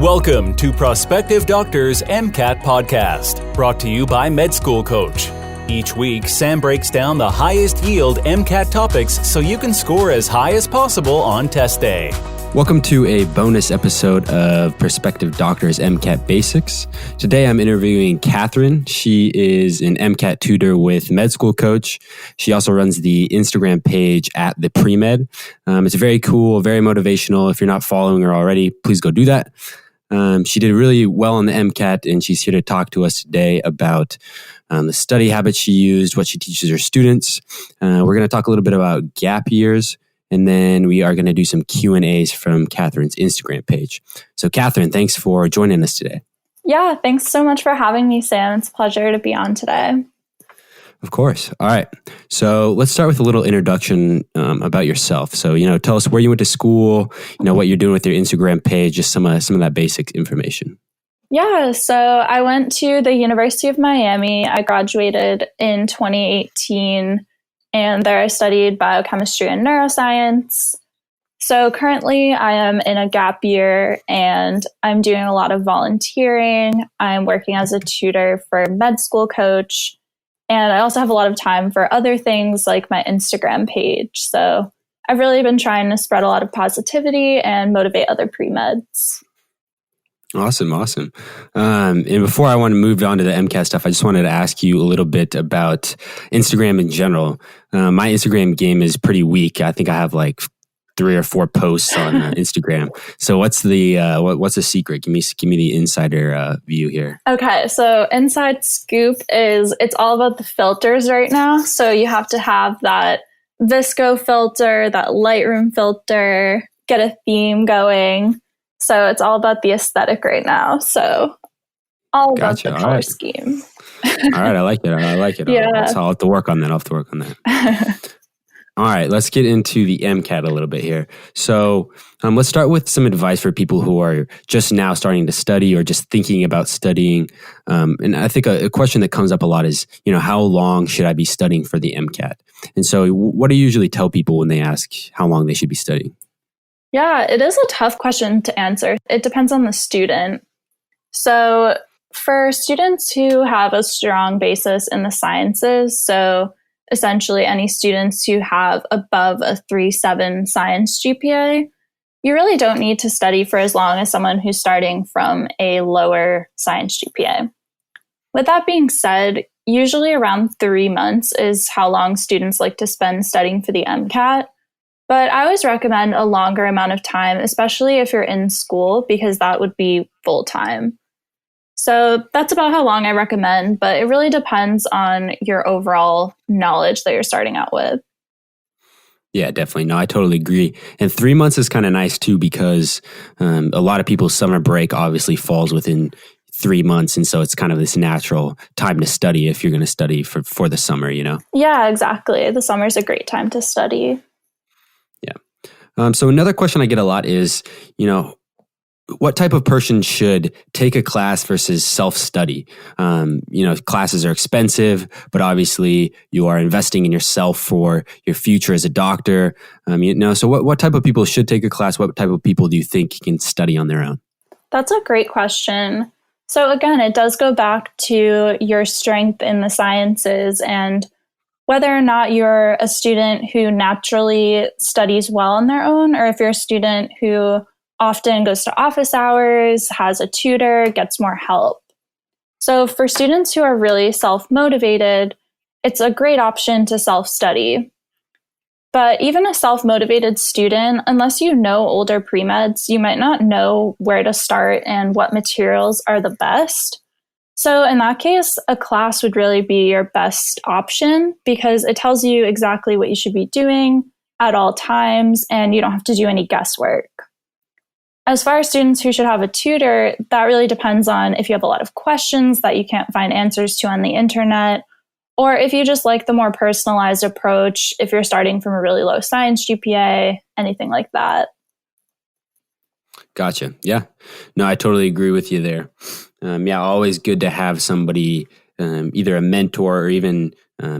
Welcome to Prospective Doctors MCAT Podcast, brought to you by Med School Coach. Each week, Sam breaks down the highest yield MCAT topics so you can score as high as possible on test day. Welcome to a bonus episode of Prospective Doctors MCAT Basics. Today I'm interviewing Kathryn. She is an MCAT tutor with Med School Coach. She also runs the Instagram page at the Pre-Med. It's very cool, very motivational. If you're not following her already, please go do that. She did really well on the MCAT, and she's here to talk to us today about the study habits she used, what she teaches her students. We're going to talk a little bit about gap years, and then we are going to do some Q&As from Kathryn's Instagram page. So Kathryn, thanks for joining us today. Yeah, thanks so much for having me, Sam. It's a pleasure to be on today. Of course. All right. So let's start with a little introduction about yourself. So, tell us where you went to school, what you're doing with your Instagram page, just some of that basic information. Yeah, so I went to the University of Miami. I graduated in 2018, and there I studied biochemistry and neuroscience. So currently I am in a gap year, and I'm doing a lot of volunteering. I'm working as a tutor for Med School Coach. And I also have a lot of time for other things like my Instagram page. So I've really been trying to spread a lot of positivity and motivate other pre-meds. Awesome. And before I want to move on to the MCAT stuff, I just wanted to ask you a little bit about Instagram in general. My Instagram game is pretty weak. I think I have like 3 or 4 posts on Instagram. So what's the secret? Give me the insider view here. Okay, so inside scoop is it's all about the filters right now. So you have to have that Visco filter, that Lightroom filter, get a theme going. So it's all about the aesthetic right now. So all about the color scheme. All right, I like it. Yeah. I'll have to work on that. All right, let's get into the MCAT a little bit here. So let's start with some advice for people who are just now starting to study or just thinking about studying. And I think a question that comes up a lot is, how long should I be studying for the MCAT? And so what do you usually tell people when they ask how long they should be studying? Yeah, it is a tough question to answer. It depends on the student. So for students who have a strong basis in the sciences, so essentially any students who have above a 3.7 science GPA, you really don't need to study for as long as someone who's starting from a lower science GPA. With that being said, usually around 3 months is how long students like to spend studying for the MCAT. But I always recommend a longer amount of time, especially if you're in school, because that would be full time. So that's about how long I recommend, but it really depends on your overall knowledge that you're starting out with. Yeah, definitely. No, I totally agree. And 3 months is kind of nice too, because a lot of people's summer break obviously falls within 3 months. And so it's kind of this natural time to study if you're going to study for the summer, Yeah, exactly. The summer's a great time to study. Yeah. So another question I get a lot is, what type of person should take a class versus self-study? Classes are expensive, but obviously you are investing in yourself for your future as a doctor. So what type of people should take a class? What type of people do you think can study on their own? That's a great question. So again, it does go back to your strength in the sciences and whether or not you're a student who naturally studies well on their own, or if you're a student who often goes to office hours, has a tutor, gets more help. So for students who are really self-motivated, it's a great option to self-study. But even a self-motivated student, unless you know older pre-meds, you might not know where to start and what materials are the best. So in that case, a class would really be your best option because it tells you exactly what you should be doing at all times, and you don't have to do any guesswork. As far as students who should have a tutor, that really depends on if you have a lot of questions that you can't find answers to on the internet, or if you just like the more personalized approach, if you're starting from a really low science GPA, anything like that. Gotcha. Yeah. No, I totally agree with you there. Always good to have somebody, either a mentor or even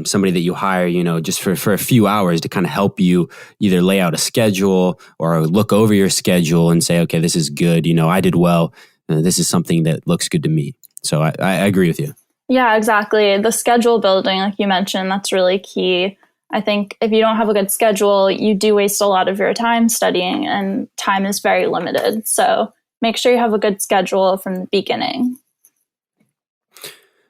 somebody that you hire, just for a few hours to kind of help you either lay out a schedule or look over your schedule and say, okay, this is good. I did well this is something that looks good to me. So I agree with you. Yeah, exactly. The schedule building, like you mentioned, that's really key. I think if you don't have a good schedule, you do waste a lot of your time studying, and time is very limited. So make sure you have a good schedule from the beginning.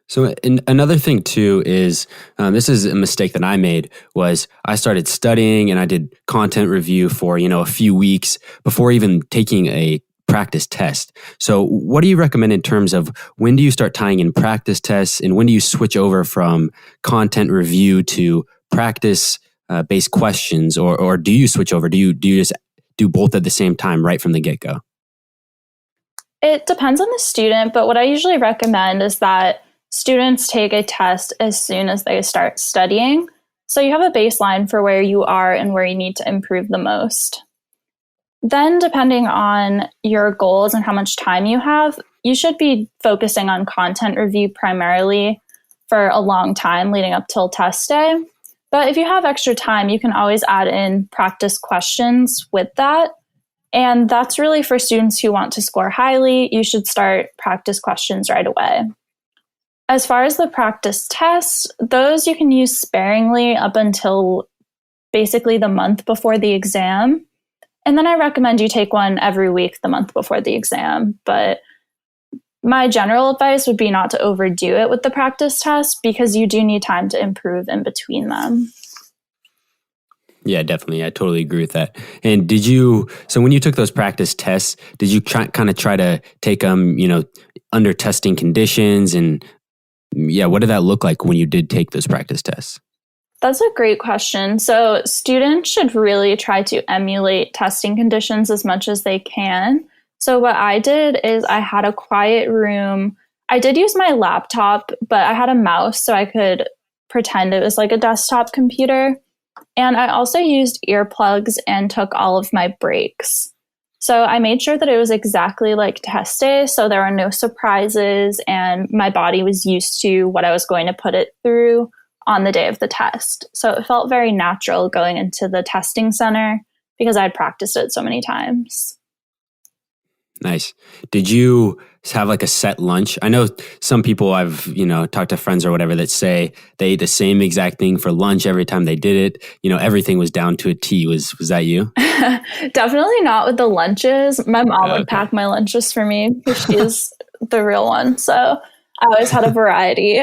So another thing too is, this is a mistake that I made, was I started studying and I did content review for, a few weeks before even taking a practice test. So what do you recommend in terms of when do you start tying in practice tests, and when do you switch over from content review to practice based questions, or do you switch over? Do you just do both at the same time right from the get-go? It depends on the student, but what I usually recommend is that students take a test as soon as they start studying. So you have a baseline for where you are and where you need to improve the most. Then, depending on your goals and how much time you have, you should be focusing on content review primarily for a long time leading up till test day. But if you have extra time, you can always add in practice questions with that. And that's really for students who want to score highly. You should start practice questions right away. As far as the practice tests, those you can use sparingly up until basically the month before the exam. And then I recommend you take one every week the month before the exam. But my general advice would be not to overdo it with the practice test, because you do need time to improve in between them. Yeah, definitely. I totally agree with that. And so when you took those practice tests, did you kind of try to take them, under testing conditions? And what did that look like when you did take those practice tests? That's a great question. So students should really try to emulate testing conditions as much as they can. So what I did is I had a quiet room. I did use my laptop, but I had a mouse so I could pretend it was like a desktop computer. And I also used earplugs and took all of my breaks. So I made sure that it was exactly like test day, so there were no surprises, and my body was used to what I was going to put it through on the day of the test. So it felt very natural going into the testing center because I'd practiced it so many times. Nice. Did you have like a set lunch? I know some people I've, talked to friends or whatever that say they ate the same exact thing for lunch every time they did it. Everything was down to a T. Was that you? Definitely not with the lunches. My mom would pack my lunches for me because she's the real one. So I always had a variety.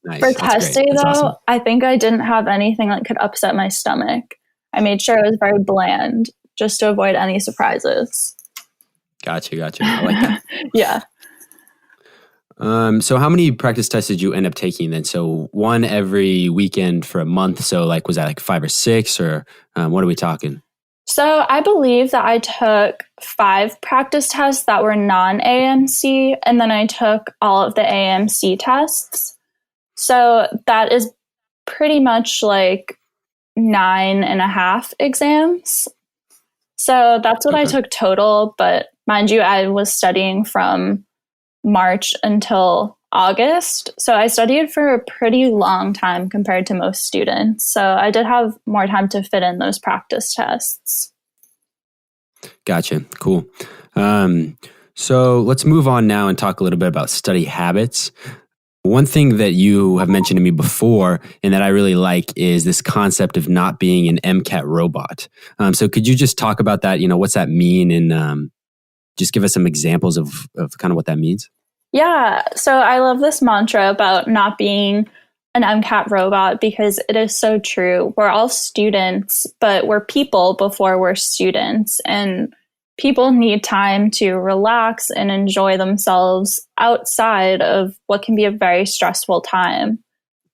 Nice. For test day, though, awesome. I think I didn't have anything that could upset my stomach. I made sure it was very bland just to avoid any surprises. Gotcha. I like that. Yeah. So how many practice tests did you end up taking then? So one every weekend for a month. So was that like 5 or 6, or what are we talking? So I believe that I took 5 practice tests that were non-AMC, and then I took all of the AMC tests. So that is pretty much like 9.5 exams. So that's what I took total. But mind you, I was studying from March until August. So I studied for a pretty long time compared to most students. So I did have more time to fit in those practice tests. Gotcha. Cool. So let's move on now and talk a little bit about study habits. One thing that you have mentioned to me before and that I really like is this concept of not being an MCAT robot. So could you just talk about that? What's that mean? And just give us some examples of kind of what that means. Yeah. So I love this mantra about not being an MCAT robot because it is so true. We're all students, but we're people before we're students. And people need time to relax and enjoy themselves outside of what can be a very stressful time.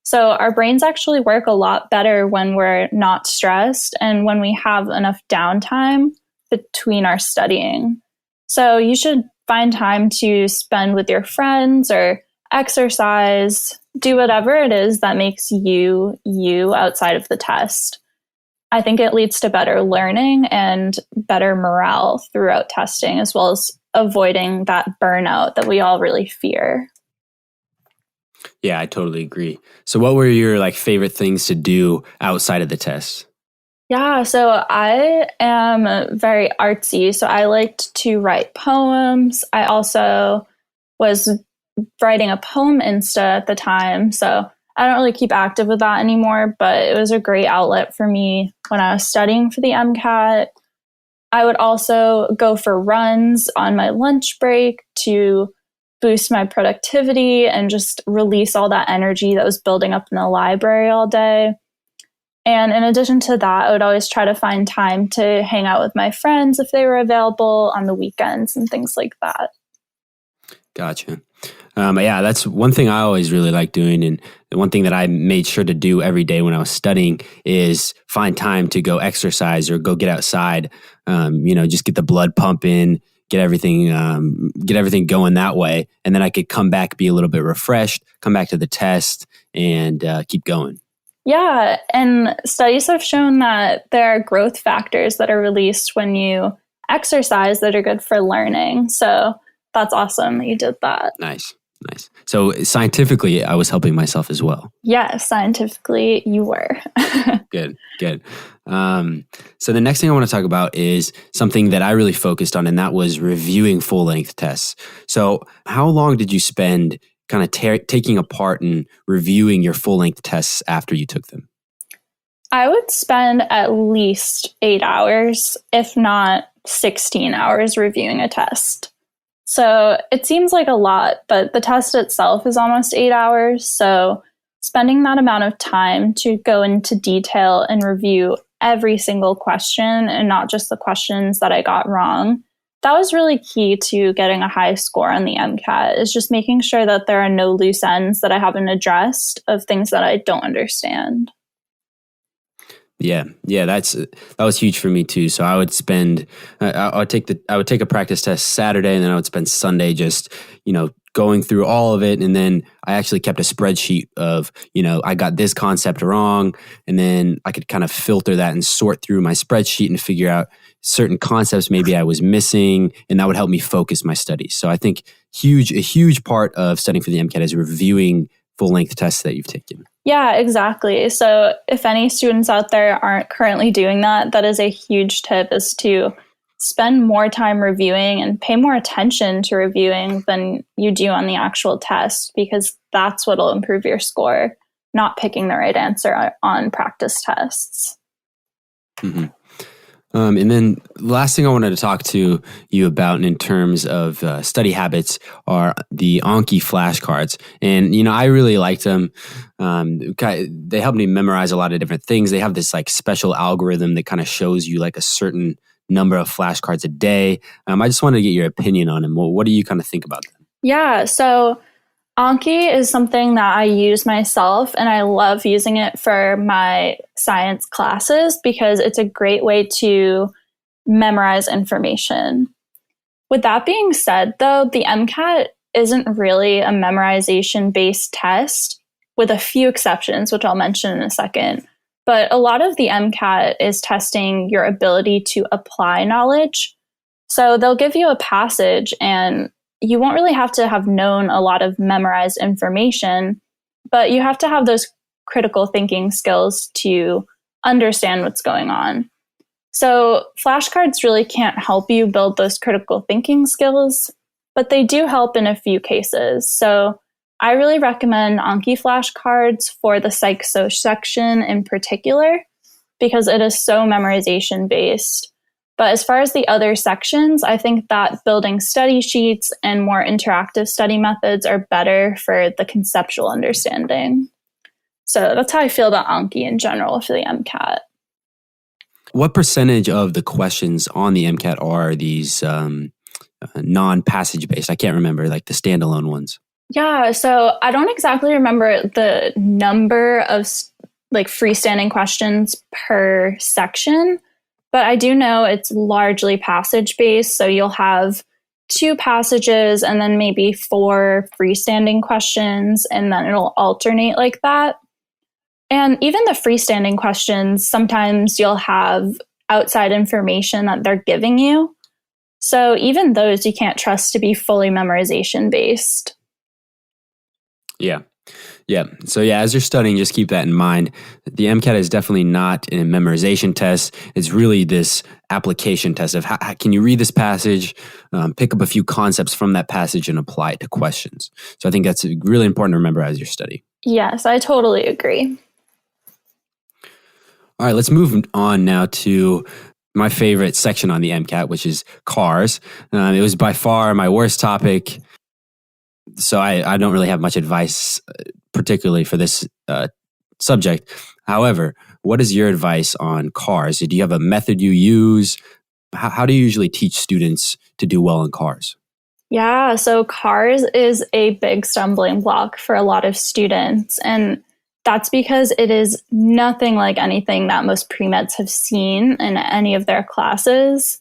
So our brains actually work a lot better when we're not stressed and when we have enough downtime between our studying. So you should find time to spend with your friends or exercise, do whatever it is that makes you outside of the test. I think it leads to better learning and better morale throughout testing, as well as avoiding that burnout that we all really fear. Yeah, I totally agree. So what were your favorite things to do outside of the test? Yeah, so I am very artsy. So I liked to write poems. I also was writing a poem Insta at the time. So I don't really keep active with that anymore, but it was a great outlet for me when I was studying for the MCAT. I would also go for runs on my lunch break to boost my productivity and just release all that energy that was building up in the library all day. And in addition to that, I would always try to find time to hang out with my friends if they were available on the weekends and things like that. Gotcha. Yeah, that's one thing I always really like doing. And the one thing that I made sure to do every day when I was studying is find time to go exercise or go get outside, just get the blood pumping, get everything going that way. And then I could come back, be a little bit refreshed, come back to the test and keep going. Yeah, and studies have shown that there are growth factors that are released when you exercise that are good for learning. So that's awesome that you did that. Nice. So scientifically, I was helping myself as well. Yes, scientifically, you were. Good. So the next thing I want to talk about is something that I really focused on, and that was reviewing full-length tests. So how long did you spend kind of taking apart and reviewing your full-length tests after you took them? I would spend at least 8 hours, if not 16 hours, reviewing a test. So it seems like a lot, but the test itself is almost 8 hours. So spending that amount of time to go into detail and review every single question and not just the questions that I got wrong, that was really key to getting a high score on the MCAT, is just making sure that there are no loose ends that I haven't addressed of things that I don't understand. Yeah, that was huge for me too. So I would spend, I would take a practice test Saturday, and then I would spend Sunday just, going through all of it. And then I actually kept a spreadsheet of, I got this concept wrong, and then I could kind of filter that and sort through my spreadsheet and figure out certain concepts maybe I was missing, and that would help me focus my studies. So I think a huge part of studying for the MCAT is reviewing full-length tests that you've taken. Yeah, exactly. So if any students out there aren't currently doing that, that is a huge tip, is to spend more time reviewing and pay more attention to reviewing than you do on the actual test, because that's what will improve your score, not picking the right answer on practice tests. Mm-hmm. And then the last thing I wanted to talk to you about in terms of study habits are the Anki flashcards. And, I really liked them. They helped me memorize a lot of different things. They have this like special algorithm that kind of shows you like a certain number of flashcards a day. I just wanted to get your opinion on them. What do you kind of think about them? Yeah, so Anki is something that I use myself, and I love using it for my science classes because it's a great way to memorize information. With that being said, though, the MCAT isn't really a memorization-based test, with a few exceptions, which I'll mention in a second. But a lot of the MCAT is testing your ability to apply knowledge. So they'll give you a passage, and you won't really have to have known a lot of memorized information, but you have to have those critical thinking skills to understand what's going on. So flashcards really can't help you build those critical thinking skills, but they do help in a few cases. So I really recommend Anki flashcards for the Psych-Soc section in particular, because it is so memorization based. But as far as the other sections, I think that building study sheets and more interactive study methods are better for the conceptual understanding. So that's how I feel about Anki in general for the MCAT. What percentage of the questions on the MCAT are these non-passage based? I can't remember, like the standalone ones. Yeah, so I don't exactly remember the number of like freestanding questions per section, but I do know it's largely passage based. So you'll have 2 passages and then maybe 4 freestanding questions, and then it'll alternate like that. And even the freestanding questions, sometimes you'll have outside information that they're giving you. So even those you can't trust to be fully memorization based. Yeah, Yeah. So yeah, as you're studying, just keep that in mind. The MCAT is definitely not a memorization test. It's really this application test of how can you read this passage, pick up a few concepts from that passage and apply it to questions. So I think that's really important to remember as you study. Yes, I totally agree. All right, let's move on now to my favorite section on the MCAT, which is cars. It was by far my worst topic. So I don't really have much advice, particularly for this subject. However, what is your advice on cars? Do you have a method you use? How do you usually teach students to do well in cars? Yeah, so cars is a big stumbling block for a lot of students. And that's because it is nothing like anything that most pre-meds have seen in any of their classes.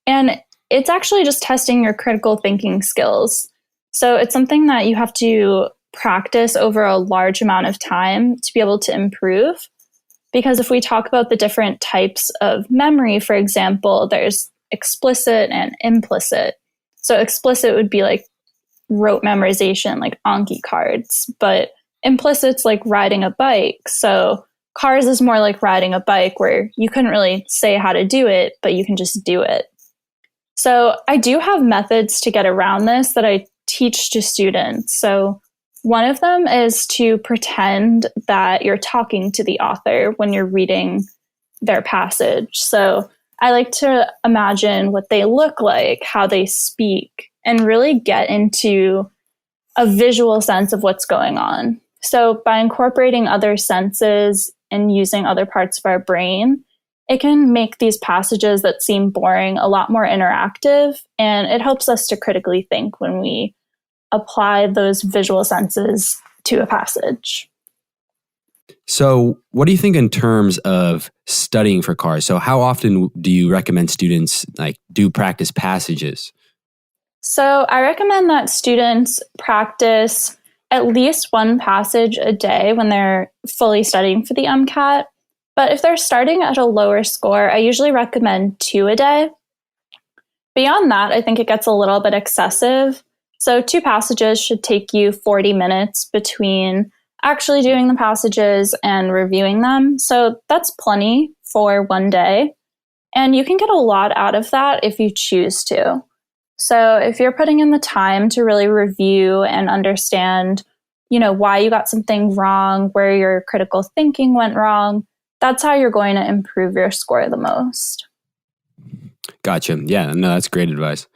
And it's actually just testing your critical thinking skills. So it's something that you have to practice over a large amount of time to be able to improve. Because if we talk about the different types of memory, for example, there's explicit and implicit. So explicit would be like rote memorization, like Anki cards, but implicit's like riding a bike. So cars is more like riding a bike where you couldn't really say how to do it, but you can just do it. So I do have methods to get around this that I teach to students. So one of them is to pretend that you're talking to the author when you're reading their passage. So I like to imagine what they look like, how they speak, and really get into a visual sense of what's going on. So by incorporating other senses and using other parts of our brain, it can make these passages that seem boring a lot more interactive, and it helps us to critically think when we apply those visual senses to a passage. So what do you think in terms of studying for cars? So how often do you recommend students do practice passages? So I recommend that students practice at least one passage a day when they're fully studying for the MCAT. But if they're starting at a lower score, I usually recommend 2 a day. Beyond that, I think it gets a little bit excessive. So 2 passages should take you 40 minutes between actually doing the passages and reviewing them. So that's plenty for one day. And you can get a lot out of that if you choose to. So if you're putting in the time to really review and understand, why you got something wrong, where your critical thinking went wrong, that's how you're going to improve your score the most. Gotcha. Yeah, no, that's great advice.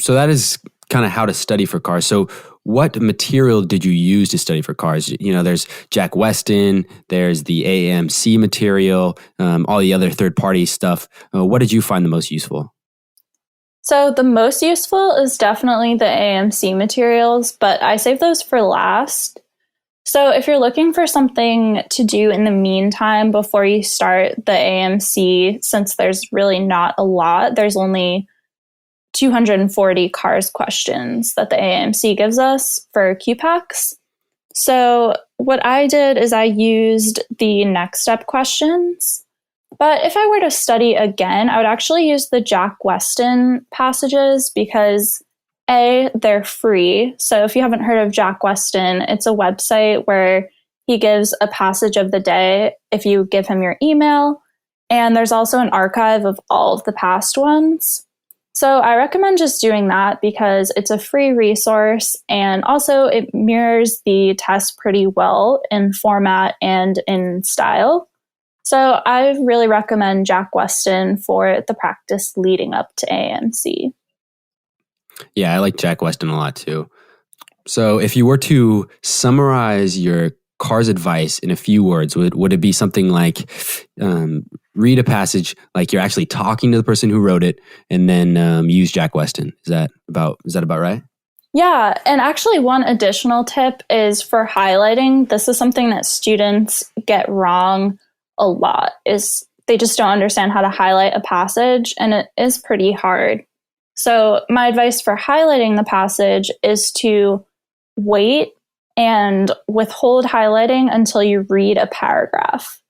So that is kind of how to study for cars. So what material did you use to study for cars? There's Jack Weston, there's the AAMC material, all the other third-party stuff. What did you find the most useful? So the most useful is definitely the AAMC materials, but I save those for last. So if you're looking for something to do in the meantime before you start the AAMC, since there's really not a lot, there's only 240 cars questions that the AAMC gives us for QPACs. So what I did is I used the next step questions. But if I were to study again, I would actually use the Jack Weston passages because A, they're free. So if you haven't heard of Jack Weston, it's a website where he gives a passage of the day if you give him your email. And there's also an archive of all of the past ones. So I recommend just doing that because it's a free resource and also it mirrors the test pretty well in format and in style. So I really recommend Jack Weston for the practice leading up to AAMC. Yeah, I like Jack Weston a lot too. So if you were to summarize your CARS advice in a few words, would it be something like read a passage like you're actually talking to the person who wrote it and then use Jack Weston? Is that about right? Yeah, and actually one additional tip is for highlighting. This is something that students get wrong a lot, is they just don't understand how to highlight a passage, and it is pretty hard. So my advice for highlighting the passage is to wait and withhold highlighting until you read a paragraph,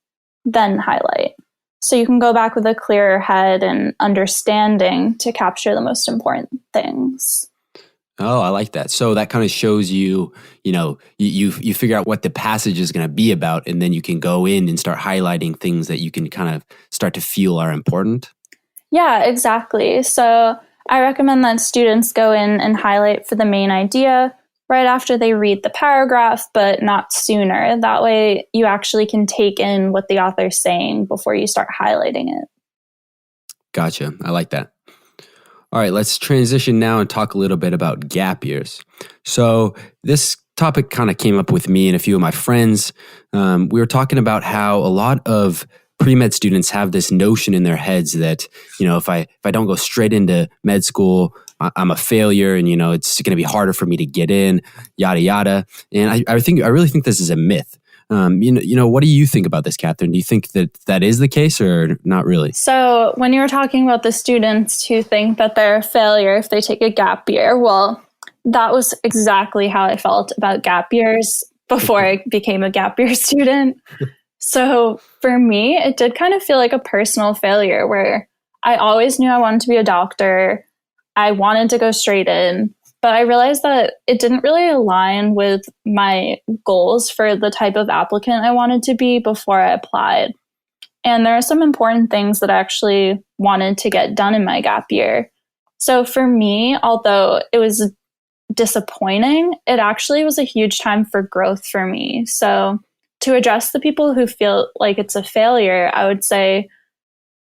then highlight. So you can go back with a clearer head and understanding to capture the most important things. Oh, I like that. So that kind of shows you, you figure out what the passage is going to be about, and then you can go in and start highlighting things that you can kind of start to feel are important. Yeah, exactly. So I recommend that students go in and highlight for the main idea right after they read the paragraph, but not sooner. That way you actually can take in what the author's saying before you start highlighting it. Gotcha. I like that. All right, let's transition now and talk a little bit about gap years. So this topic kind of came up with me and a few of my friends. We were talking about how a lot of pre-med students have this notion in their heads that, if I don't go straight into med school, I'm a failure, and it's going to be harder for me to get in, yada yada. And I really think this is a myth. What do you think about this, Kathryn? Do you think that is the case or not really? So when you were talking about the students who think that they're a failure if they take a gap year, well, that was exactly how I felt about gap years before I became a gap year student. So for me, it did kind of feel like a personal failure where I always knew I wanted to be a doctor. I wanted to go straight in, but I realized that it didn't really align with my goals for the type of applicant I wanted to be before I applied. And there are some important things that I actually wanted to get done in my gap year. So for me, although it was disappointing, it actually was a huge time for growth for me. So to address the people who feel like it's a failure, I would say,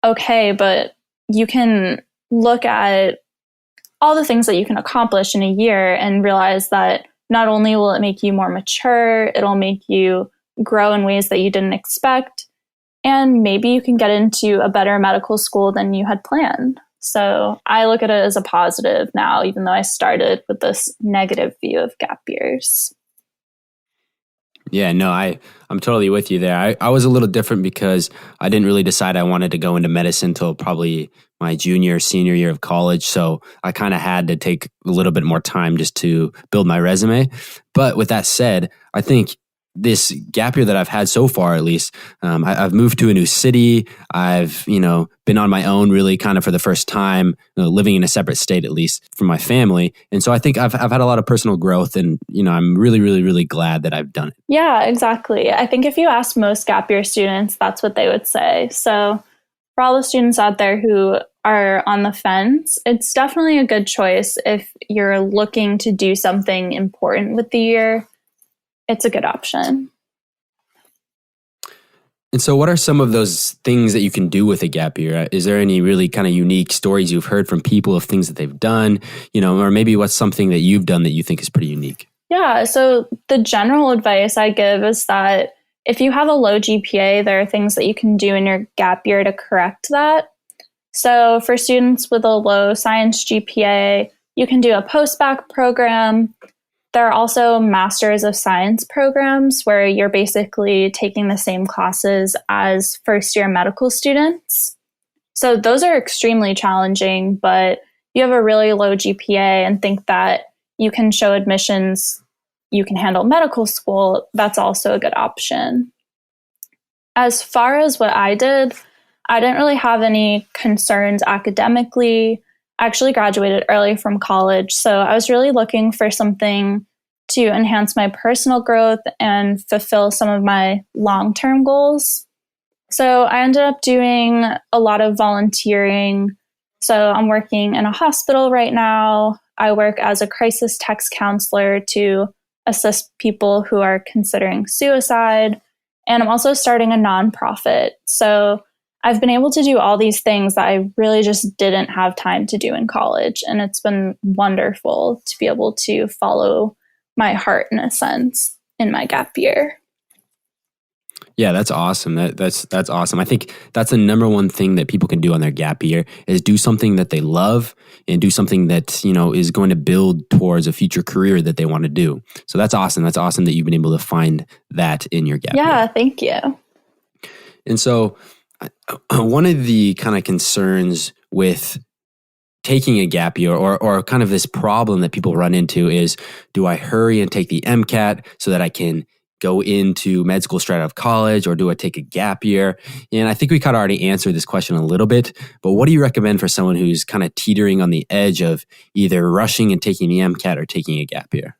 okay, but you can look at all the things that you can accomplish in a year and realize that not only will it make you more mature, it'll make you grow in ways that you didn't expect, and maybe you can get into a better medical school than you had planned. So I look at it as a positive now, even though I started with this negative view of gap years. Yeah, no, I'm totally with you there. I was a little different because I didn't really decide I wanted to go into medicine until probably my senior year of college. So I kind of had to take a little bit more time just to build my resume. But with that said, I think this gap year that I've had so far, at least, I've moved to a new city. I've, been on my own really kind of for the first time, living in a separate state, at least from my family. And so I think I've had a lot of personal growth, and, I'm really, really, really glad that I've done it. Yeah, exactly. I think if you ask most gap year students, that's what they would say. So for all the students out there who are on the fence, it's definitely a good choice if you're looking to do something important with the year. It's a good option. And so what are some of those things that you can do with a gap year? Is there any really kind of unique stories you've heard from people of things that they've done, or maybe what's something that you've done that you think is pretty unique? Yeah, so the general advice I give is that if you have a low GPA, there are things that you can do in your gap year to correct that. So for students with a low science GPA, you can do a post-bac program. There are also Masters of Science programs where you're basically taking the same classes as first-year medical students. So those are extremely challenging, but you have a really low GPA and think that you can show admissions, you can handle medical school, that's also a good option. As far as what I didn't really have any concerns academically. I actually graduated early from college, so I was really looking for something to enhance my personal growth and fulfill some of my long-term goals. So I ended up doing a lot of volunteering. So I'm working in a hospital right now. I work as a crisis text counselor to assist people who are considering suicide. And I'm also starting a nonprofit. So I've been able to do all these things that I really just didn't have time to do in college. And it's been wonderful to be able to follow my heart, in a sense, in my gap year. Yeah, that's awesome. That's awesome. I think that's the number one thing that people can do on their gap year is do something that they love and do something that, is going to build towards a future career that they want to do. So that's awesome. That's awesome that you've been able to find that in your gap year. Yeah, thank you. And so one of the kind of concerns with taking a gap year or kind of this problem that people run into is, do I hurry and take the MCAT so that I can go into med school straight out of college, or do I take a gap year? And I think we kind of already answered this question a little bit, but what do you recommend for someone who's kind of teetering on the edge of either rushing and taking the MCAT or taking a gap year?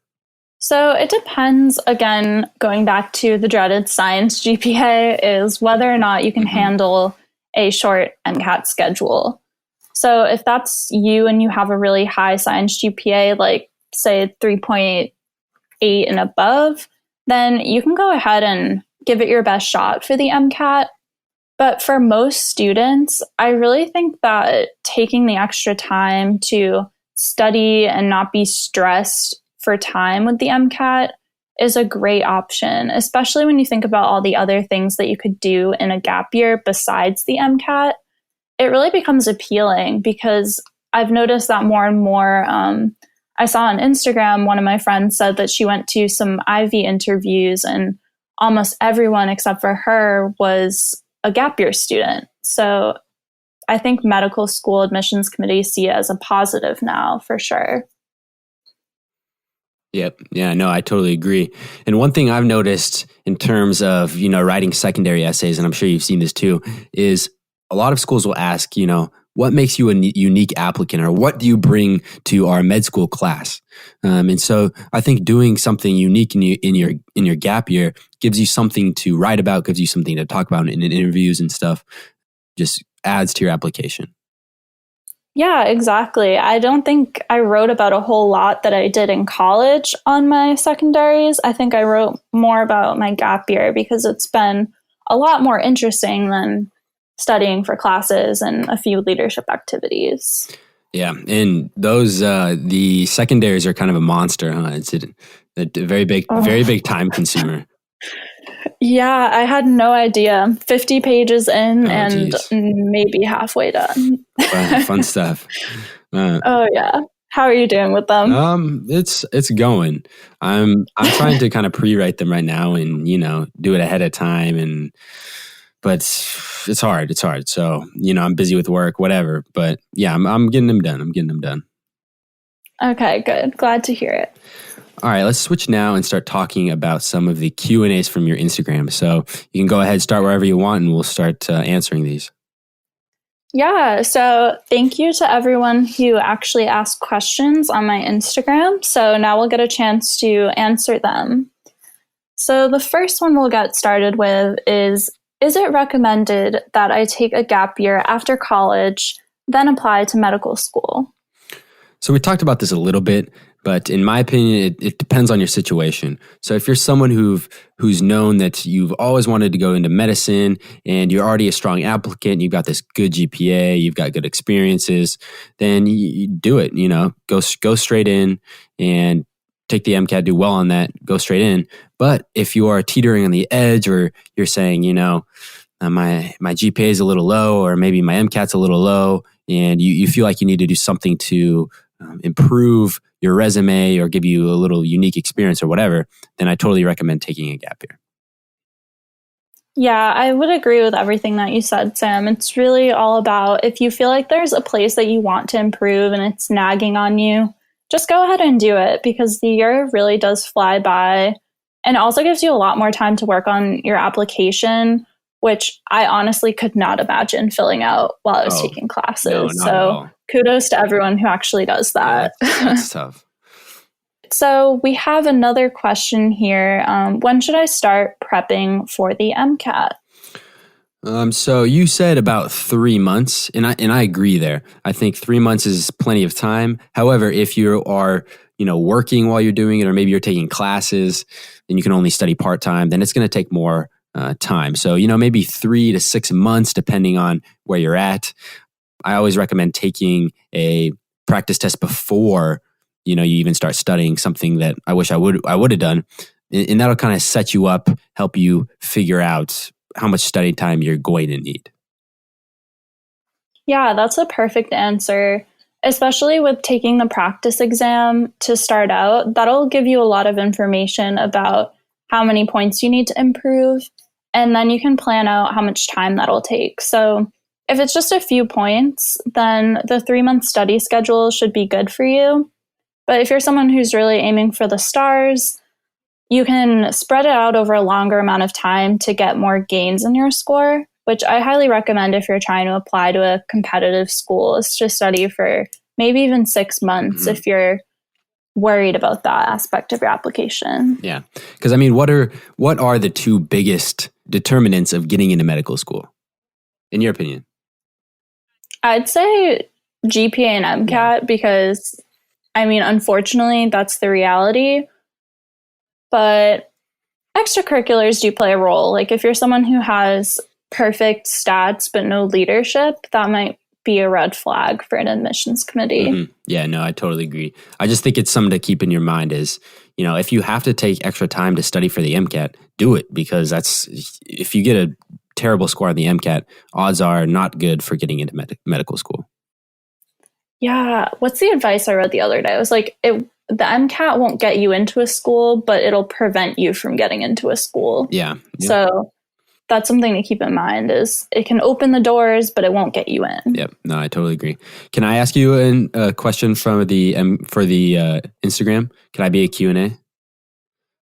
So it depends, again, going back to the dreaded science GPA, is whether or not you can handle a short MCAT schedule. So if that's you and you have a really high science GPA, like say 3.8 and above, then you can go ahead and give it your best shot for the MCAT. But for most students, I really think that taking the extra time to study and not be stressed for time with the MCAT is a great option, especially when you think about all the other things that you could do in a gap year besides the MCAT. It really becomes appealing because I've noticed that more and more. I saw on Instagram, one of my friends said that she went to some Ivy interviews and almost everyone except for her was a gap year student. So I think medical school admissions committees see it as a positive now for sure. Yep. Yeah, no, I totally agree. And one thing I've noticed in terms of, writing secondary essays, and I'm sure you've seen this too, is a lot of schools will ask, what makes you a unique applicant, or what do you bring to our med school class? And so I think doing something unique in your gap year gives you something to write about, gives you something to talk about in interviews and stuff, just adds to your application. Yeah, exactly. I don't think I wrote about a whole lot that I did in college on my secondaries. I think I wrote more about my gap year because it's been a lot more interesting than studying for classes and a few leadership activities. Yeah, and those the secondaries are kind of a monster, huh? It's a very big time consumer. Yeah, I had no idea. 50 pages in and maybe halfway done. Fun stuff. Oh yeah. How are you doing with them? It's going. I'm trying to kind of pre-write them right now and, do it ahead of time, but it's hard. It's hard. So, I'm busy with work, whatever, but yeah, I'm getting them done. Okay, good. Glad to hear it. All right, let's switch now and start talking about some of the Q&As from your Instagram. So you can go ahead, start wherever you want, and we'll start answering these. Yeah, so thank you to everyone who actually asked questions on my Instagram. So now we'll get a chance to answer them. So the first one we'll get started with is it recommended that I take a gap year after college, then apply to medical school? So we talked about this a little bit, but in my opinion, it depends on your situation. So if you're someone who's known that you've always wanted to go into medicine and you're already a strong applicant, you've got this good GPA, you've got good experiences, then you do it. Go straight in and take the MCAT, do well on that, go straight in. But if you are teetering on the edge, or you're saying, my GPA is a little low, or maybe my MCAT's a little low, and you feel like you need to do something to improve your resume or give you a little unique experience or whatever, then I totally recommend taking a gap year. Yeah, I would agree with everything that you said, Sam. It's really all about if you feel like there's a place that you want to improve and it's nagging on you, just go ahead and do it because the year really does fly by. And it also gives you a lot more time to work on your application, which I honestly could not imagine filling out while I was taking classes. No, not at all. Kudos to everyone who actually does that. Yeah, that's tough. So we have another question here. When should I start prepping for the MCAT? So you said about 3 months, and I agree there. I think 3 months is plenty of time. However, if you are working while you're doing it, or maybe you're taking classes and you can only study part-time, then it's going to take more time. So, maybe 3 to 6 months, depending on where you're at. I always recommend taking a practice test before, you even start studying, something that I wish I would have done. And that'll kind of set you up, help you figure out how much study time you're going to need. Yeah, that's a perfect answer. Especially with taking the practice exam to start out, that'll give you a lot of information about how many points you need to improve. And then you can plan out how much time that'll take. So if it's just a few points, then the 3-month study schedule should be good for you. But if you're someone who's really aiming for the stars, you can spread it out over a longer amount of time to get more gains in your score, which I highly recommend if you're trying to apply to a competitive school, is to study for maybe even 6 months if you're worried about that aspect of your application. Yeah. Because I mean, what are the two biggest determinants of getting into medical school, in your opinion? I'd say GPA and MCAT because, I mean, unfortunately, that's the reality. But extracurriculars do play a role. Like if you're someone who has perfect stats but no leadership, that might be a red flag for an admissions committee. Mm-hmm. Yeah, no, I totally agree. I just think it's something to keep in your mind is, if you have to take extra time to study for the MCAT, do it, because if you get a terrible score on the MCAT, odds are not good for getting into medical school. Yeah. What's the advice I read the other day? It was like, the MCAT won't get you into a school, but it'll prevent you from getting into a school. Yeah. So that's something to keep in mind is it can open the doors, but it won't get you in. Yep. No, I totally agree. Can I ask you a question from for the Instagram? Can I be a Q&A?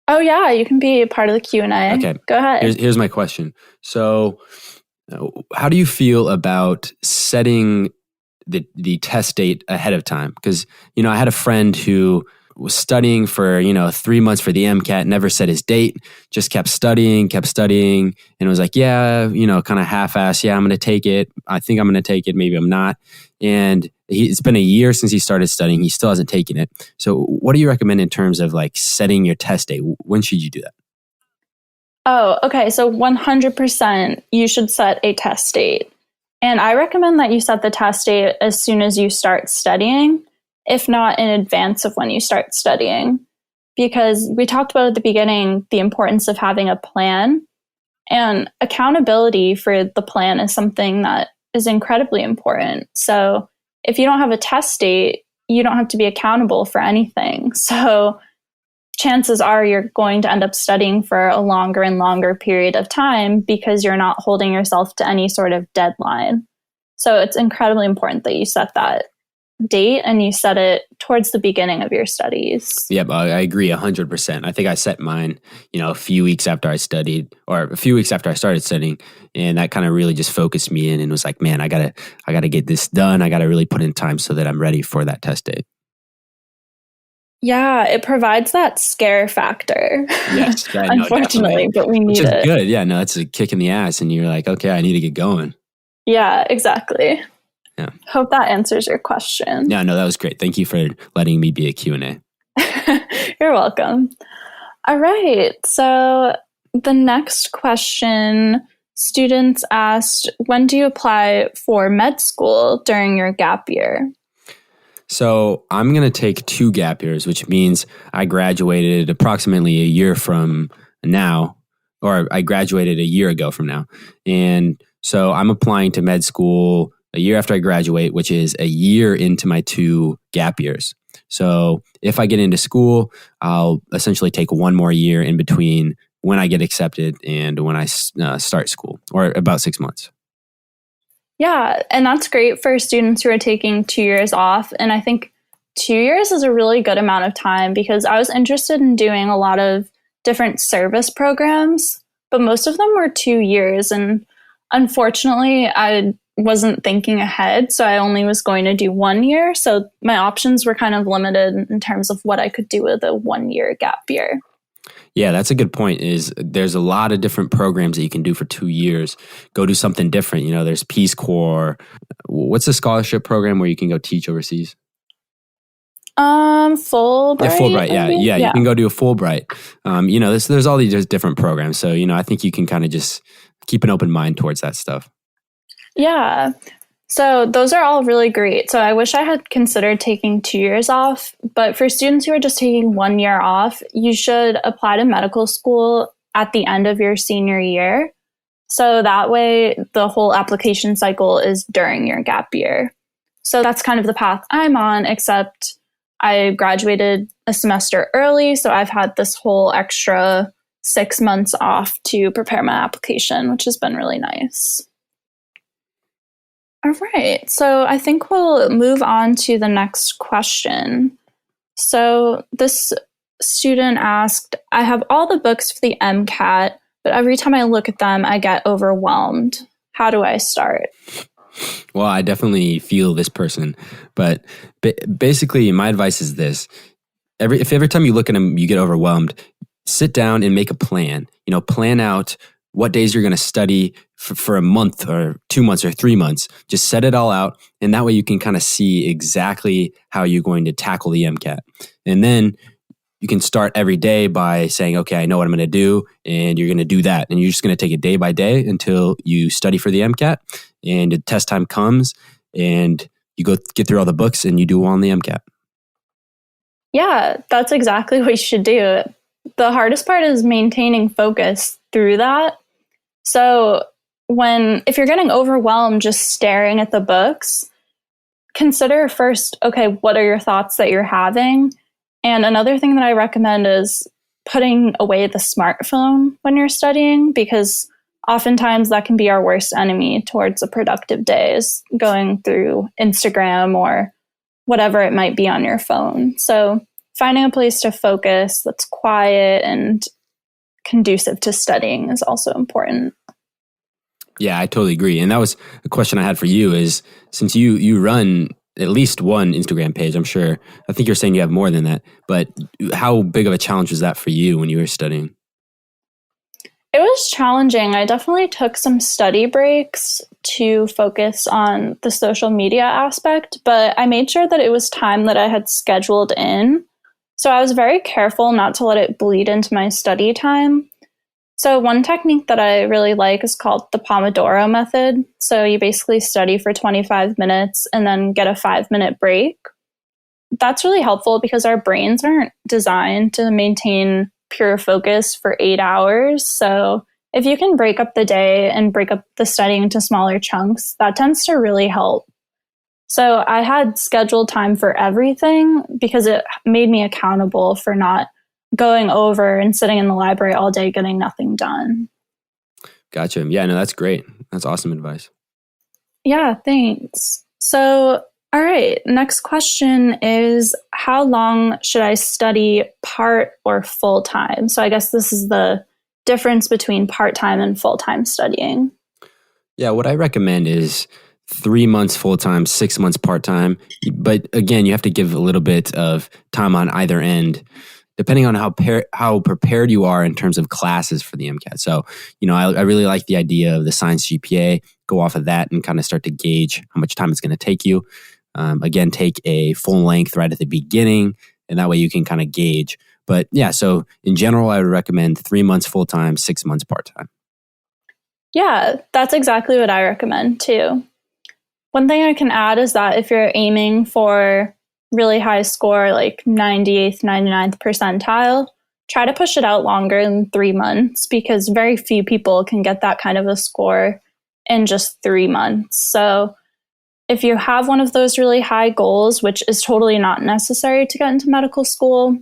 Oh yeah, you can be a part of the Q&A. Okay. Go ahead. Here's my question. So how do you feel about setting the test date ahead of time? Because, I had a friend who was studying for, 3 months for the MCAT, never set his date, just kept studying, and was like, yeah, kind of half-assed. Yeah, I'm going to take it. I think I'm going to take it. Maybe I'm not. And it's been a year since he started studying. He still hasn't taken it. So what do you recommend in terms of like setting your test date? When should you do that? Oh, okay. So 100% you should set a test date. And I recommend that you set the test date as soon as you start studying, if not in advance of when you start studying. Because we talked about at the beginning the importance of having a plan. And accountability for the plan is something that is incredibly important. So if you don't have a test date, you don't have to be accountable for anything. So chances are you're going to end up studying for a longer and longer period of time because you're not holding yourself to any sort of deadline. So it's incredibly important that you set that date and you set it towards the beginning of your studies. Yep, I agree 100%. I think I set mine, a few weeks after I studied, or a few weeks after I started studying, and that kind of really just focused me in and was like, man, I gotta get this done. I gotta really put in time so that I'm ready for that test date. Yeah, it provides that scare factor. Yes, unfortunately, but we need it. Which is good. Yeah, no, it's a kick in the ass, and you're like, okay, I need to get going. Yeah, exactly. Yeah. Hope that answers your question. Yeah, no, that was great. Thank you for letting me be a Q&A. You're welcome. All right. So the next question, students asked, when do you apply for med school during your gap year? So I'm going to take 2 gap years, which means I graduated approximately a year from now, or I graduated a year ago from now. And so I'm applying to med school a year after I graduate, which is a year into my 2 gap years. So if I get into school, I'll essentially take 1 more year in between when I get accepted and when I start school, or about 6 months. Yeah, and that's great for students who are taking 2 years off. And I think 2 years is a really good amount of time because I was interested in doing a lot of different service programs, but most of them were 2 years. And unfortunately, I wasn't thinking ahead, so I only was going to do 1 year. So my options were kind of limited in terms of what I could do with a 1 year gap year. Yeah, that's a good point. There's a lot of different programs that you can do for 2 years. Go do something different. There's Peace Corps. What's the scholarship program where you can go teach overseas? Fulbright. Yeah, Fulbright. Yeah. You can go do a Fulbright. There's all these different programs. So, I think you can kind of just keep an open mind towards that stuff. Yeah. So those are all really great. So I wish I had considered taking 2 years off, but for students who are just taking 1 year off, you should apply to medical school at the end of your senior year. So that way the whole application cycle is during your gap year. So that's kind of the path I'm on, except I graduated a semester early. So I've had this whole extra 6 months off to prepare my application, which has been really nice. All right, so I think we'll move on to the next question. So this student asked, I have all the books for the MCAT, but every time I look at them, I get overwhelmed. How do I start? Well, I definitely feel this person, but basically my advice is this. If every time you look at them, you get overwhelmed, sit down and make a plan. Plan out what days you're going to study for a month or 2 months or 3 months. Just set it all out. And that way you can kind of see exactly how you're going to tackle the MCAT. And then you can start every day by saying, okay, I know what I'm going to do. And you're going to do that. And you're just going to take it day by day until you study for the MCAT. And the test time comes and you go get through all the books and you do well on the MCAT. Yeah, that's exactly what you should do. The hardest part is maintaining focus through that. So if you're getting overwhelmed just staring at the books, consider first, okay, what are your thoughts that you're having? And another thing that I recommend is putting away the smartphone when you're studying, because oftentimes that can be our worst enemy towards a productive day, is going through Instagram or whatever it might be on your phone. So finding a place to focus that's quiet and conducive to studying is also important. Yeah, I totally agree. And that was a question I had for you is, since you run at least one Instagram page, I'm sure, I think you're saying you have more than that, but how big of a challenge was that for you when you were studying? It was challenging. I definitely took some study breaks to focus on the social media aspect, but I made sure that it was time that I had scheduled in. So I was very careful not to let it bleed into my study time. So one technique that I really like is called the Pomodoro method. So you basically study for 25 minutes and then get a 5-minute break. That's really helpful because our brains aren't designed to maintain pure focus for 8 hours. So if you can break up the day and break up the studying into smaller chunks, that tends to really help. So I had scheduled time for everything because it made me accountable for not going over and sitting in the library all day getting nothing done. Gotcha. Yeah, no, that's great. That's awesome advice. Yeah, thanks. So, all right, next question is, how long should I study part or full time? So I guess this is the difference between part-time and full-time studying. Yeah, what I recommend is 3 months full-time, 6 months part-time. But again, you have to give a little bit of time on either end, depending on how prepared you are in terms of classes for the MCAT. So, I really like the idea of the science GPA. Go off of that and kind of start to gauge how much time it's going to take you. Again, take a full length right at the beginning, and that way you can kind of gauge. But yeah, so in general, I would recommend 3 months full-time, 6 months part-time. Yeah, that's exactly what I recommend too. One thing I can add is that if you're aiming for really high score, like 98th, 99th percentile, try to push it out longer than 3 months, because very few people can get that kind of a score in just 3 months. So if you have one of those really high goals, which is totally not necessary to get into medical school,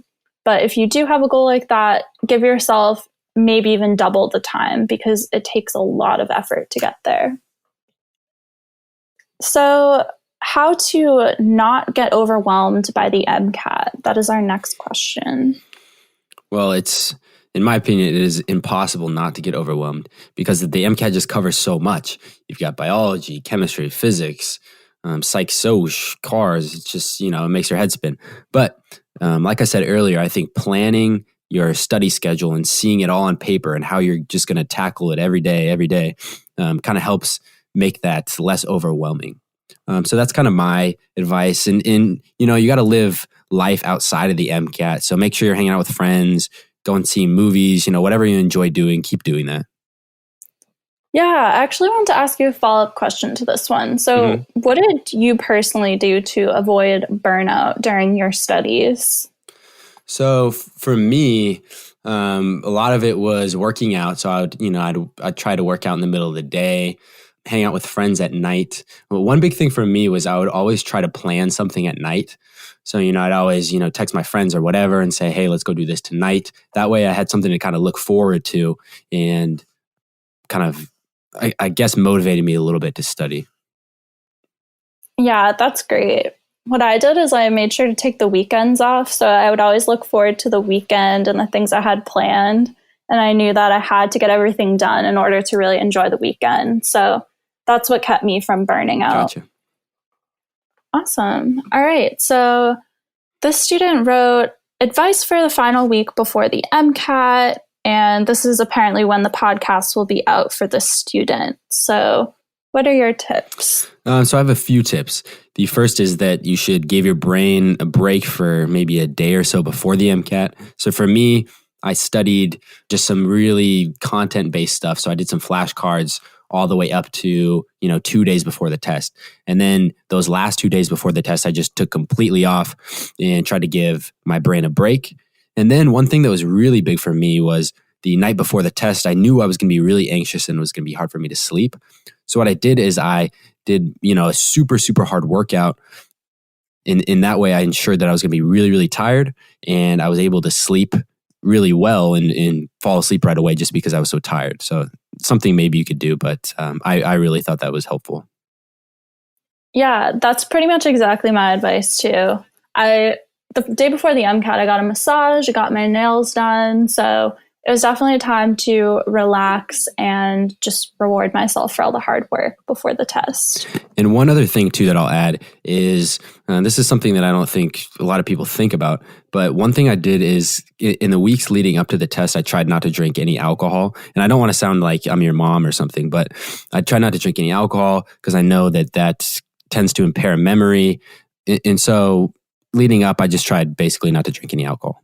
but if you do have a goal like that, give yourself maybe even double the time, because it takes a lot of effort to get there. So how to not get overwhelmed by the MCAT? That is our next question. Well, in my opinion, it is impossible not to get overwhelmed, because the MCAT just covers so much. You've got biology, chemistry, physics, psych, soc, cars. It's just, it makes your head spin. But like I said earlier, I think planning your study schedule and seeing it all on paper and how you're just going to tackle it every day, kind of helps make that less overwhelming. So that's kind of my advice. And you got to live life outside of the MCAT. So make sure you're hanging out with friends, go and see movies, whatever you enjoy doing, keep doing that. Yeah, I actually want to ask you a follow-up question to this one. So what did you personally do to avoid burnout during your studies? So for me, a lot of it was working out. So I'd try to work out in the middle of the day, hang out with friends at night. But one big thing for me was I would always try to plan something at night. So, I'd always, text my friends or whatever and say, hey, let's go do this tonight. That way I had something to kind of look forward to and kind of, I guess, motivated me a little bit to study. Yeah, that's great. what I did is I made sure to take the weekends off. So I would always look forward to the weekend and the things I had planned. And I knew that I had to get everything done in order to really enjoy the weekend. So that's what kept me from burning out. Gotcha. Awesome. All right. So this student wrote advice for the final week before the MCAT. And this is apparently when the podcast will be out for the student. So what are your tips? So I have a few tips. The first is that you should give your brain a break for maybe a day or so before the MCAT. So for me, I studied just some really content-based stuff. So I did some flashcards all the way up to, 2 days before the test. And then those last 2 days before the test, I just took completely off and tried to give my brain a break. And then one thing that was really big for me was the night before the test, I knew I was going to be really anxious and it was going to be hard for me to sleep. So what I did is I did, a super, super hard workout. In that way, I ensured that I was going to be really, really tired and I was able to sleep really well and fall asleep right away just because I was so tired. So something maybe you could do, but I really thought that was helpful. Yeah, that's pretty much exactly my advice too. The day before the MCAT, I got a massage, I got my nails done. So it was definitely a time to relax and just reward myself for all the hard work before the test. And one other thing too that I'll add is, this is something that I don't think a lot of people think about, but one thing I did is in the weeks leading up to the test, I tried not to drink any alcohol. And I don't want to sound like I'm your mom or something, but I try not to drink any alcohol because I know that tends to impair memory. And so leading up, I just tried basically not to drink any alcohol.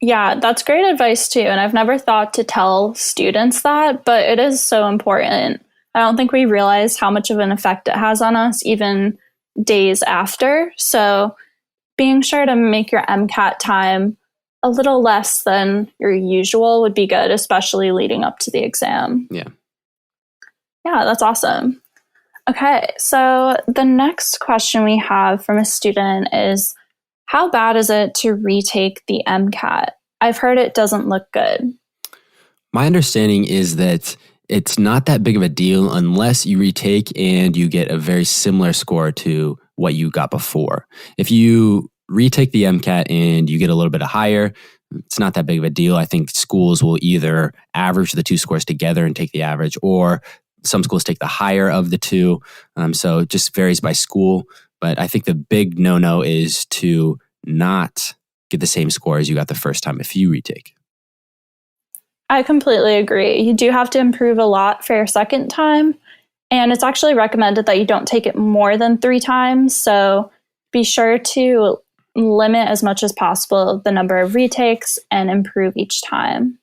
Yeah, that's great advice too. And I've never thought to tell students that, but it is so important. I don't think we realize how much of an effect it has on us even days after. So being sure to make your MCAT time a little less than your usual would be good, especially leading up to the exam. Yeah. Yeah, that's awesome. Okay, so the next question we have from a student is, how bad is it to retake the MCAT? I've heard it doesn't look good. My understanding is that it's not that big of a deal unless you retake and you get a very similar score to what you got before. If you retake the MCAT and you get a little bit higher, it's not that big of a deal. I think schools will either average the two scores together and take the average, or some schools take the higher of the two. So it just varies by school. But I think the big no-no is to not get the same score as you got the first time if you retake. I completely agree. You do have to improve a lot for your second time. And it's actually recommended that you don't take it more than 3 times. So be sure to limit as much as possible the number of retakes and improve each time.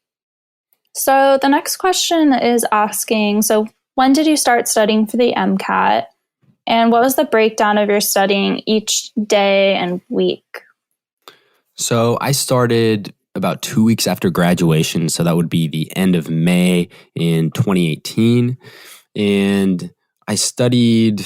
So the next question is asking, so when did you start studying for the MCAT? And what was the breakdown of your studying each day and week? So I started about 2 weeks after graduation. So that would be the end of May in 2018. And I studied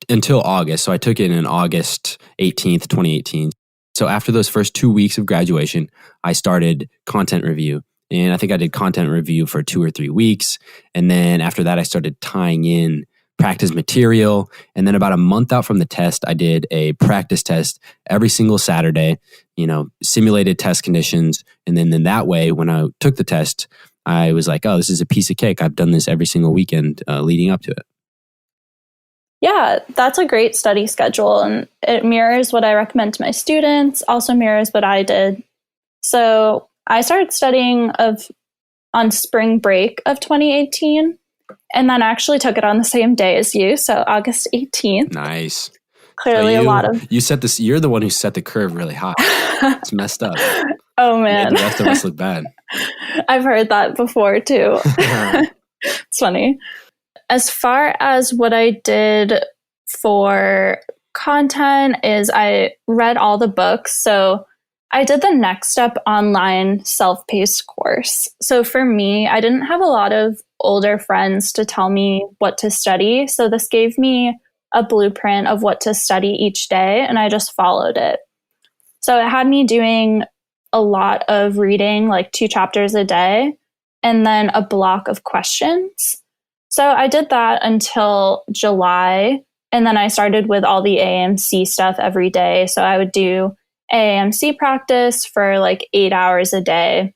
until August. So I took it in August 18th, 2018. So after those first 2 weeks of graduation, I started content review. And I think I did content review for 2 or 3 weeks. And then after that, I started tying in practice material. And then about a month out from the test, I did a practice test every single Saturday, simulated test conditions. And then in that way, when I took the test, I was like, oh, this is a piece of cake. I've done this every single weekend leading up to it. Yeah, that's a great study schedule. And it mirrors what I recommend to my students, also mirrors what I did. So I started studying on spring break of 2018. And then I actually took it on the same day as you, so August 18th. Nice. Clearly so a lot of... You set this, you're the one who set the curve really high. It's messed up. Oh, man. The rest of us look bad. I've heard that before, too. It's funny. As far as what I did for content is I read all the books. So I did the Next Step online self-paced course. So for me, I didn't have a lot of older friends to tell me what to study. So this gave me a blueprint of what to study each day, and I just followed it. So it had me doing a lot of reading, like 2 chapters a day, and then a block of questions. So I did that until July. And then I started with all the AMC stuff every day. So I would do AMC practice for like 8 hours a day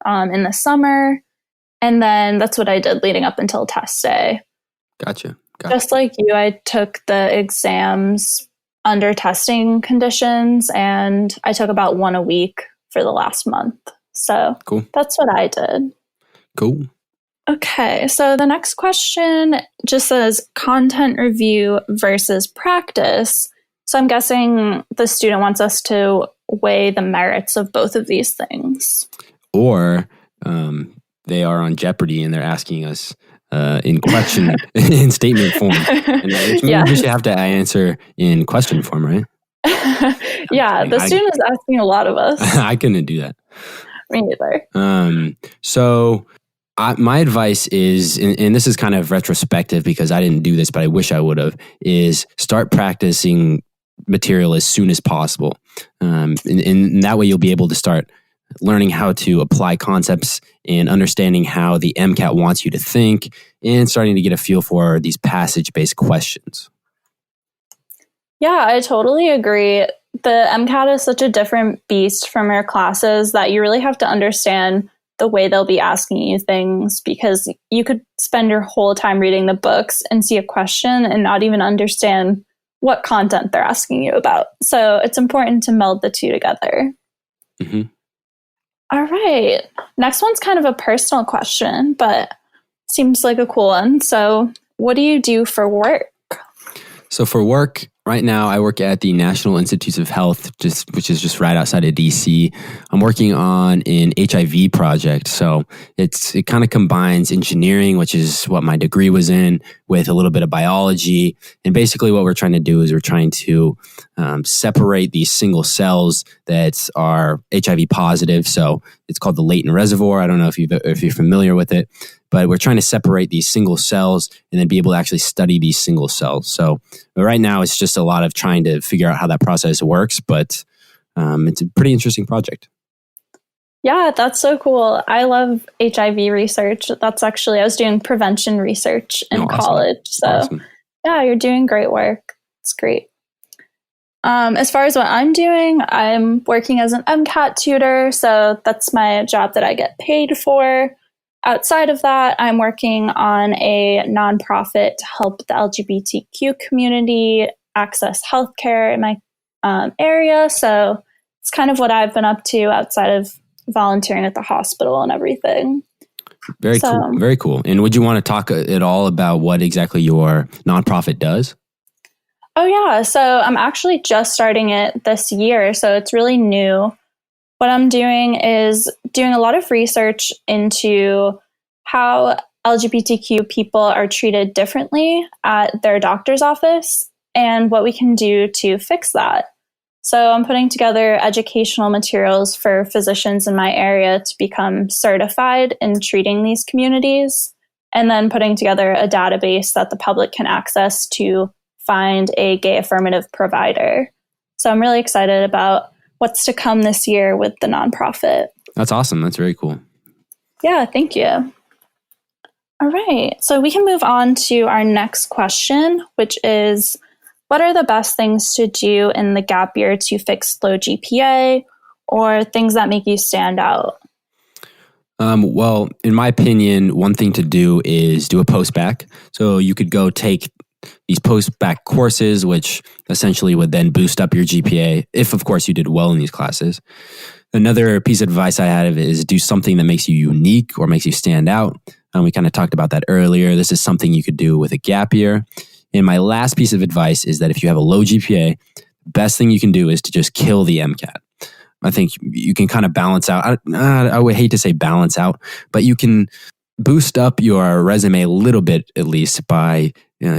in the summer. And then that's what I did leading up until test day. Gotcha. Just like you, I took the exams under testing conditions, and I took about one a week for the last month. So cool. That's what I did. Cool. Okay, so the next question just says content review versus practice. So I'm guessing the student wants us to weigh the merits of both of these things. Or they are on Jeopardy and they're asking us in question, in statement form. And we should have to answer in question form, right? Yeah, the student is asking a lot of us. I couldn't do that. Me neither. My advice is, and this is kind of retrospective because I didn't do this, but I wish I would have, is start practicing material as soon as possible. And that way you'll be able to start learning how to apply concepts and understanding how the MCAT wants you to think and starting to get a feel for these passage-based questions. Yeah, I totally agree. The MCAT is such a different beast from your classes that you really have to understand the way they'll be asking you things, because you could spend your whole time reading the books and see a question and not even understand what content they're asking you about. So it's important to meld the two together. Mm-hmm. All right. Next one's kind of a personal question, but seems like a cool one. So what do you do for work? So for work, right now I work at the National Institutes of Health, which is just right outside of DC. I'm working on an HIV project. So it kind of combines engineering, which is what my degree was in, with a little bit of biology. And basically what we're trying to do is we're trying to separate these single cells that are HIV positive. So it's called the latent reservoir. I don't know if you're familiar with it, but we're trying to separate these single cells and then be able to actually study these single cells. So right now it's just a lot of trying to figure out how that process works, but it's a pretty interesting project. Yeah, that's so cool. I love HIV research. I was doing prevention research in college. So awesome. Yeah, you're doing great work. It's great. As far as what I'm doing, I'm working as an MCAT tutor. So that's my job that I get paid for. Outside of that, I'm working on a nonprofit to help the LGBTQ community access healthcare in my area. So it's kind of what I've been up to outside of volunteering at the hospital and everything. Very cool. Very cool. And would you want to talk at all about what exactly your nonprofit does? Oh, yeah. So I'm actually just starting it this year. So it's really new. What I'm doing is doing a lot of research into how LGBTQ people are treated differently at their doctor's office and what we can do to fix that. So I'm putting together educational materials for physicians in my area to become certified in treating these communities, and then putting together a database that the public can access to find a gay affirmative provider. So I'm really excited about what's to come this year with the nonprofit. That's awesome. That's very cool. Yeah, thank you. All right. So we can move on to our next question, which is, what are the best things to do in the gap year to fix low GPA or things that make you stand out? Well, in my opinion, one thing to do is do a post-bac. So you could go take these post-bac courses, which essentially would then boost up your GPA, if of course you did well in these classes. Another piece of advice I have is do something that makes you unique or makes you stand out. We kind of talked about that earlier. This is something you could do with a gap year. And my last piece of advice is that if you have a low GPA, the best thing you can do is to just kill the MCAT. I think you can kind of balance out. I would hate to say balance out, but you can boost up your resume a little bit, at least, by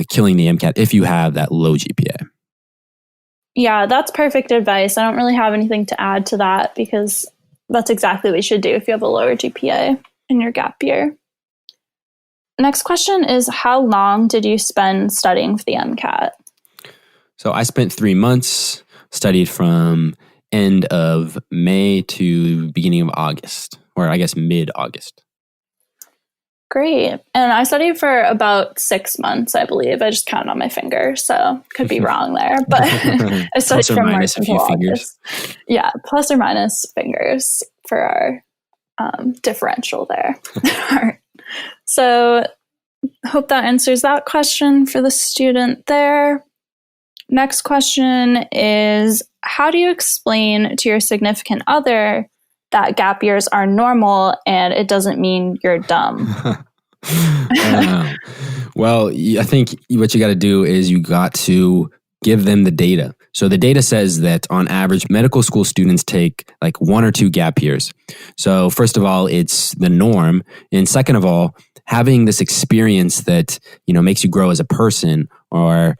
killing the MCAT if you have that low GPA. Yeah, that's perfect advice. I don't really have anything to add to that because that's exactly what you should do if you have a lower GPA in your gap year. Next question is, how long did you spend studying for the MCAT? So I spent 3 months, studied from end of May to beginning of August, or I guess mid-August. Great. And I studied for about 6 months, I believe. I just counted on my fingers, so could be wrong there. But I studied from March until August. Yeah, plus or minus fingers for our differential there. All right. So hope that answers that question for the student there. Next question is, how do you explain to your significant other that gap years are normal and it doesn't mean you're dumb? Well, I think what you got to do is you got to give them the data. So the data says that on average, medical school students take like 1 or 2 gap years. So first of all, it's the norm. And second of all, having this experience that, makes you grow as a person or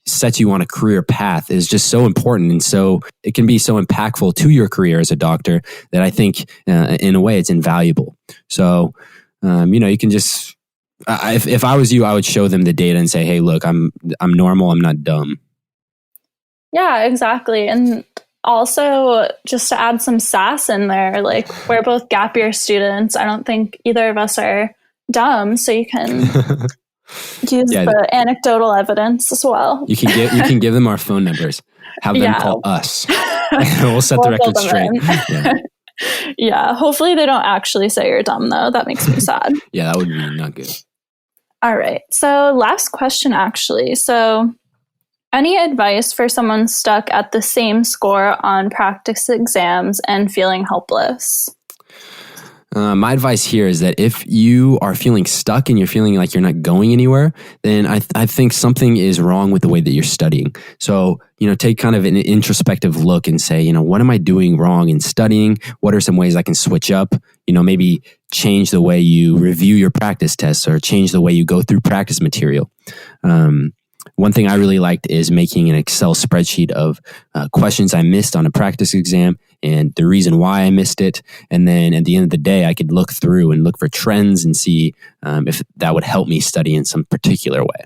sets you on a career path is just so important. And so it can be so impactful to your career as a doctor that I think in a way it's invaluable. So, you can just, if I was you, I would show them the data and say, hey, look, I'm normal. I'm not dumb. Yeah, exactly. And also just to add some sass in there, like we're both gap year students. I don't think either of us are dumb. So you can use the anecdotal evidence as well. You can give them our phone numbers. Have them call us. We'll set the record straight. Yeah. Hopefully they don't actually say you're dumb though. That makes me sad. Yeah, that would be not good. All right. So last question actually. So any advice for someone stuck at the same score on practice exams and feeling helpless? My advice here is that if you are feeling stuck and you're feeling like you're not going anywhere, then I think something is wrong with the way that you're studying. So, take kind of an introspective look and say, what am I doing wrong in studying? What are some ways I can switch up? Maybe change the way you review your practice tests or change the way you go through practice material. One thing I really liked is making an Excel spreadsheet of questions I missed on a practice exam and the reason why I missed it. And then at the end of the day, I could look through and look for trends and see if that would help me study in some particular way.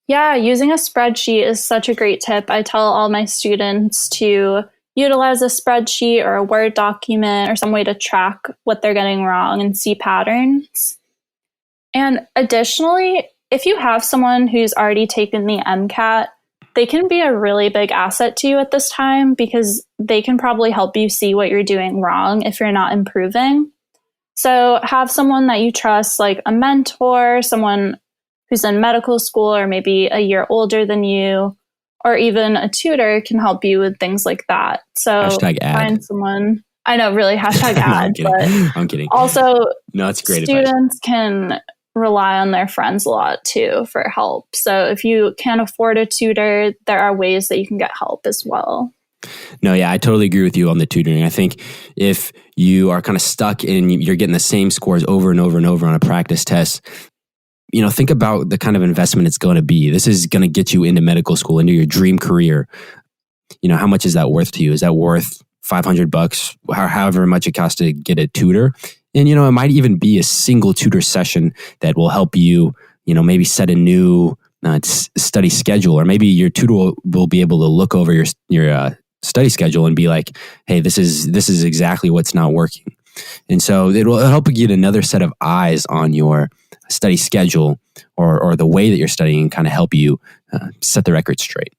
Yeah, using a spreadsheet is such a great tip. I tell all my students to utilize a spreadsheet or a Word document or some way to track what they're getting wrong and see patterns. And additionally, if you have someone who's already taken the MCAT, they can be a really big asset to you at this time because they can probably help you see what you're doing wrong if you're not improving. So have someone that you trust, like a mentor, someone who's in medical school or maybe a year older than you, or even a tutor can help you with things like that. So find someone. I know, really, #ad. No, I'm kidding. Also, no, it's great students advice. Can rely on their friends a lot too for help. So if you can't afford a tutor, there are ways that you can get help as well. No, yeah, I totally agree with you on the tutoring. I think if you are kind of stuck and you're getting the same scores over and over and over on a practice test, think about the kind of investment it's going to be. This is going to get you into medical school, into your dream career. How much is that worth to you? Is that worth $500, however much it costs to get a tutor? And, it might even be a single tutor session that will help you, maybe set a new study schedule, or maybe your tutor will be able to look over your study schedule and be like, hey, this is exactly what's not working. And so it will help you get another set of eyes on your study schedule or the way that you're studying and kind of help you set the record straight.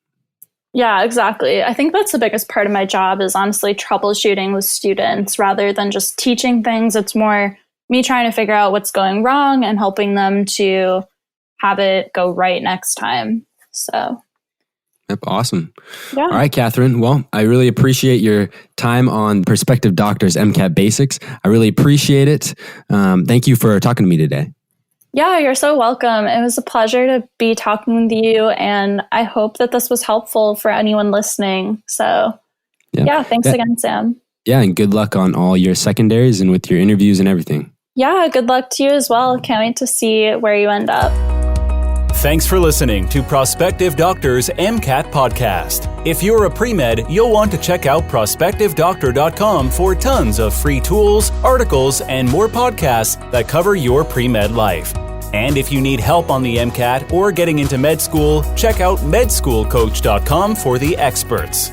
Yeah, exactly. I think that's the biggest part of my job is honestly troubleshooting with students rather than just teaching things. It's more me trying to figure out what's going wrong and helping them to have it go right next time. So. Yep, awesome. Yeah. All right, Kathryn. Well, I really appreciate your time on Prospective Doctors MCAT Basics. I really appreciate it. Thank you for talking to me today. Yeah, you're so welcome. It was a pleasure to be talking with you, and I hope that this was helpful for anyone listening. So, thanks again, Sam. Yeah, and good luck on all your secondaries and with your interviews and everything. Yeah, good luck to you as well. Can't wait to see where you end up. Thanks for listening to Prospective Doctors MCAT Podcast. If you're a pre-med, you'll want to check out prospectivedoctor.com for tons of free tools, articles, and more podcasts that cover your pre-med life. And if you need help on the MCAT or getting into med school, check out medschoolcoach.com for the experts.